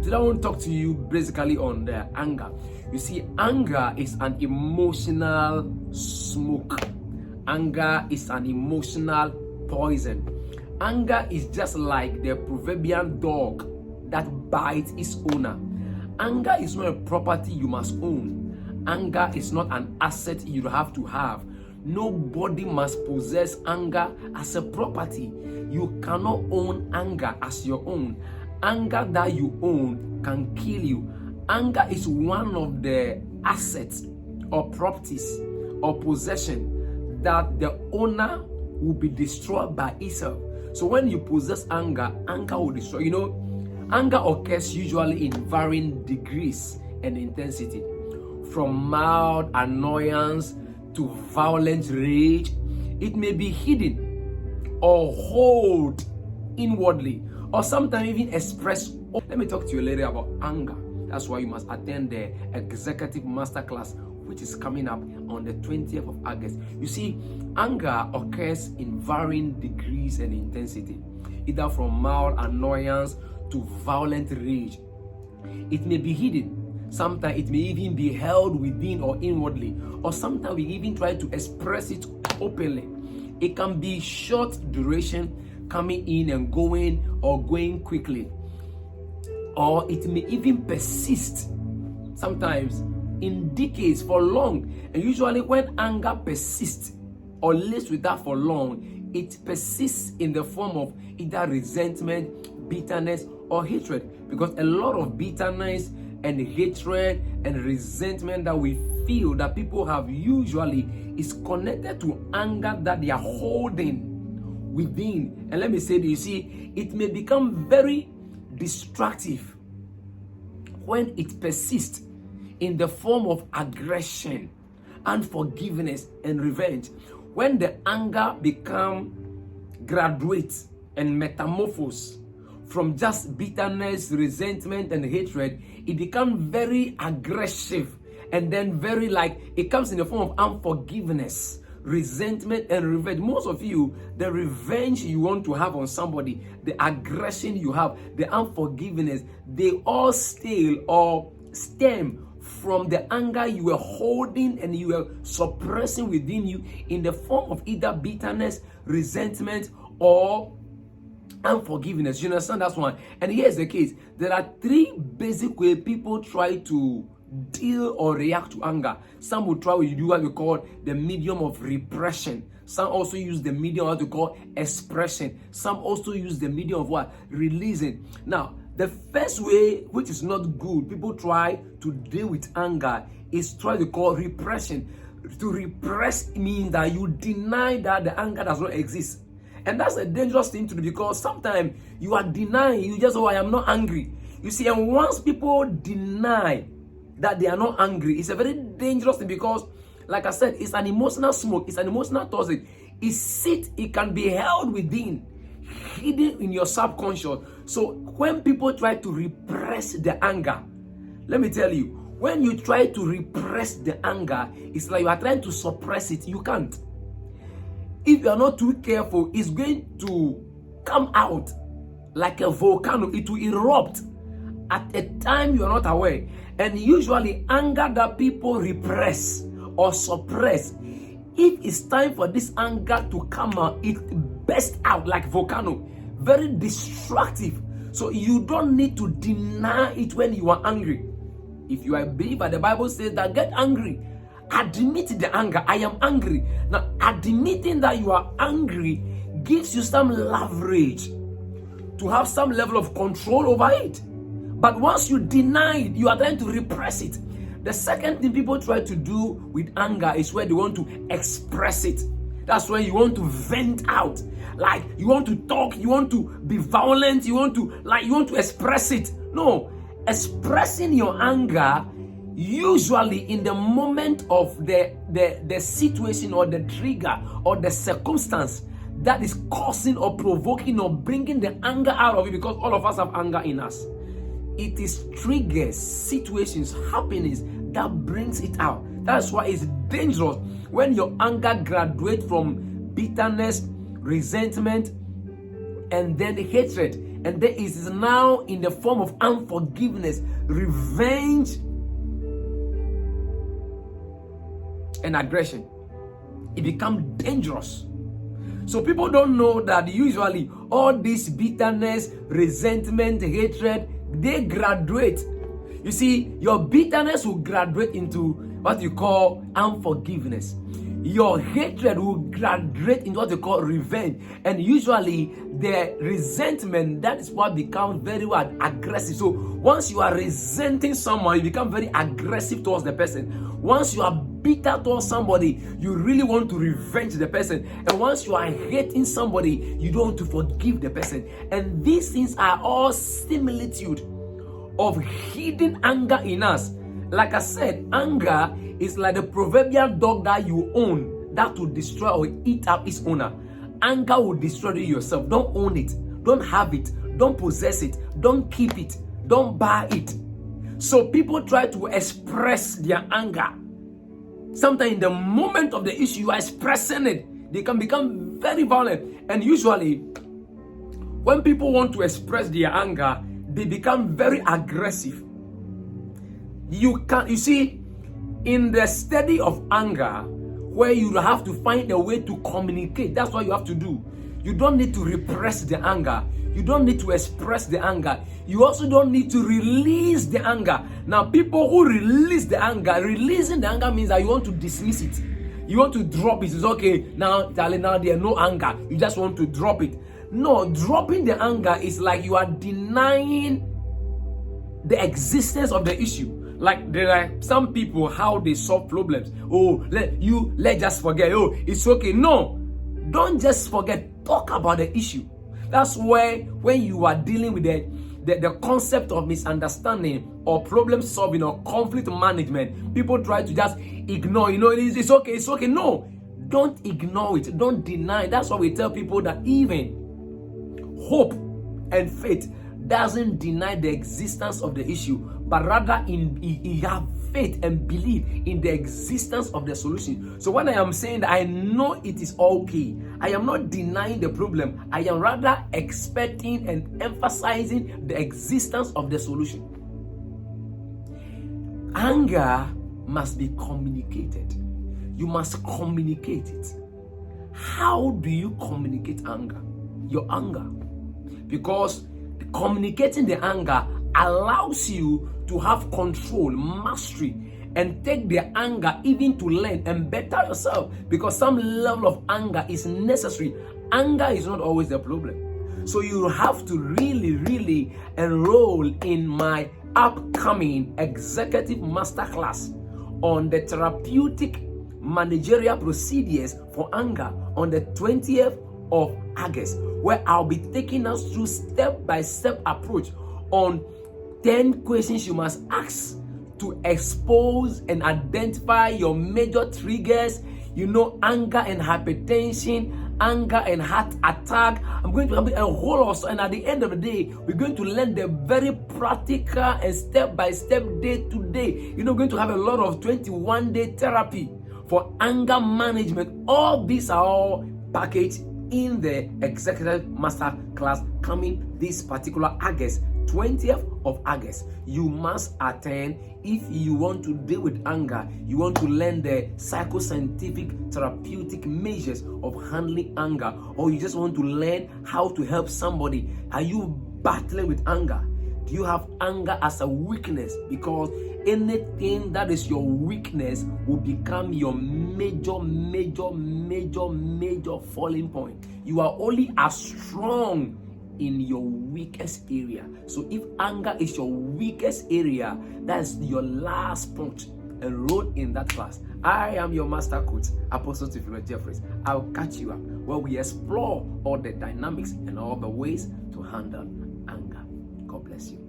today I want to talk to you basically on the anger. You see, anger is an emotional smoke. Anger is an emotional poison. Anger is just like the proverbial dog that bites its owner. Anger is not a property you must own. Anger is not an asset you have to have. Nobody must possess anger as a property. You cannot own anger as your own. Anger that you own can kill you. Anger is one of the assets or properties or possession that the owner will be destroyed by itself. So when you possess anger, anger will destroy. You know, anger occurs usually in varying degrees and intensity, from mild annoyance to violent rage. It may be hidden or hold inwardly, or sometimes even expressed. Let me talk to you later about anger. That's why you must attend the executive masterclass, which is coming up on the 20th of August. You see, anger occurs in varying degrees and intensity, either from mild annoyance to violent rage. It may be hidden. Sometimes it may even be held within or inwardly, or sometimes we even try to express it openly. It can be short duration, coming in and going, or going quickly. Or it may even persist, sometimes in decades, for long. And usually when anger persists or lives with that for long, it persists in the form of either resentment, bitterness, or hatred. Because a lot of bitterness and hatred and resentment that we feel that people have usually is connected to anger that they are holding within. And let me say this, you see, it may become very destructive when it persists in the form of aggression, unforgiveness, and revenge. When the anger graduates and metamorphoses from just bitterness, resentment, and hatred, it becomes very aggressive, and then it comes in the form of unforgiveness, resentment, and revenge. Most of you, the revenge you want to have on somebody, the aggression you have, the unforgiveness, they all stem from the anger you were holding and you were suppressing within you in the form of either bitterness, resentment, or unforgiveness. You understand? That's one. And here's the case. There are three basic ways people try to deal or react to anger. Some will try to do what we call the medium of repression. Some also use the medium of what we call expression. Some also use the medium of what? Releasing. Now, the first way, which is not good, people try to deal with anger, is try to call repression. To repress means that you deny that the anger does not exist. And that's a dangerous thing to do, because sometimes you are denying, you just, I am not angry. You see, and once people deny that they are not angry, it's a very dangerous thing, because, like I said, it's an emotional smoke, it's an emotional toxic. It can be held within, hidden in your subconscious. So when people try to repress the anger, let me tell you, when you try to repress the anger, it's like you are trying to suppress it. You can't. If you are not too careful, it's going to come out like a volcano. It will erupt at a time you are not aware. And usually anger that people repress or suppress, if it's time for this anger to come out, it bursts out like volcano. Very destructive. So you don't need to deny it when you are angry. If you are a believer, the Bible says that get angry. Admit the anger. I am angry. Now, admitting that you are angry gives you some leverage to have some level of control over it. But once you deny it, you are trying to repress it. The second thing people try to do with anger is where they want to express it. That's when you want to vent out. Like you want to talk, you want to be violent, you want to express it. No, expressing your anger usually in the moment of the situation or the trigger or the circumstance that is causing or provoking or bringing the anger out of you, because all of us have anger in us. It is triggers, situations, happenings that brings it out. That's why it's dangerous when your anger graduates from bitterness, resentment, and then hatred, and then it is now in the form of unforgiveness, revenge, and aggression. It becomes dangerous. So people don't know that usually all this bitterness, resentment, hatred, they graduate. You see, your bitterness will graduate into what you call unforgiveness. Your hatred will graduate into what you call revenge. And usually the resentment, that is what becomes very aggressive. So once you are resenting someone, you become very aggressive towards the person. Once you are bitter towards somebody, you really want to revenge the person. And once you are hating somebody, you don't want to forgive the person. And these things are all similitude of hidden anger in us. Like I said, anger is like the proverbial dog that you own that will destroy or eat up its owner. Anger will destroy you yourself. Don't own it. Don't have it. Don't possess it. Don't keep it. Don't buy it. So people try to express their anger. Sometimes in the moment of the issue, you are expressing it. They can become very violent. And usually, when people want to express their anger, they become very aggressive. You see, in the study of anger, where you have to find a way to communicate, that's what you have to do. You don't need to repress the anger. You don't need to express the anger. You also don't need to release the anger. Now, people who release the anger, releasing the anger means that you want to dismiss it. You want to drop it. It's okay, now, darling, now there's no anger. You just want to drop it. No, dropping the anger is like you are denying the existence of the issue. Like there are some people, how they solve problems. Oh, let's just forget. Oh, it's okay. No, don't just forget. Talk about the issue. That's where when you are dealing with the concept of misunderstanding or problem solving or conflict management, people try to just ignore. It's okay. It's okay. No, don't ignore it. Don't deny it. That's why we tell people that even hope and faith doesn't deny the existence of the issue, but rather you have faith and believe in the existence of the solution. So when I am saying that I know it is okay, I am not denying the problem. I am rather expecting and emphasizing the existence of the solution. Anger must be communicated. You must communicate it. How do you communicate anger? Your anger. Because communicating the anger allows you to have control, mastery, and take the anger even to learn and better yourself, because some level of anger is necessary. Anger is not always the problem. So you have to really enroll in my upcoming executive masterclass on the therapeutic managerial procedures for anger on the 20th of August, where I'll be taking us through step-by-step approach on 10 questions you must ask to expose and identify your major triggers, anger and hypertension, anger and heart attack. I'm going to have a whole lot, and at the end of the day, we're going to learn the very practical and step-by-step day-to-day. We're going to have a lot of 21-day therapy for anger management. All these are all packaged in the executive master class coming this particular August, 20th of August. You must attend if you want to deal with anger. You want to learn the psychoscientific therapeutic measures of handling anger, or you just want to learn how to help somebody. Are you battling with anger? Do you have anger as a weakness? Because anything that is your weakness will become your major falling point. You are only as strong in your weakest area. So if anger is your weakest area, that's your last point. Enroll in that class. I am your master coach, Apostle Theophilus Jeffries. I'll catch you up where we explore all the dynamics and all the ways to handle anger. God bless you.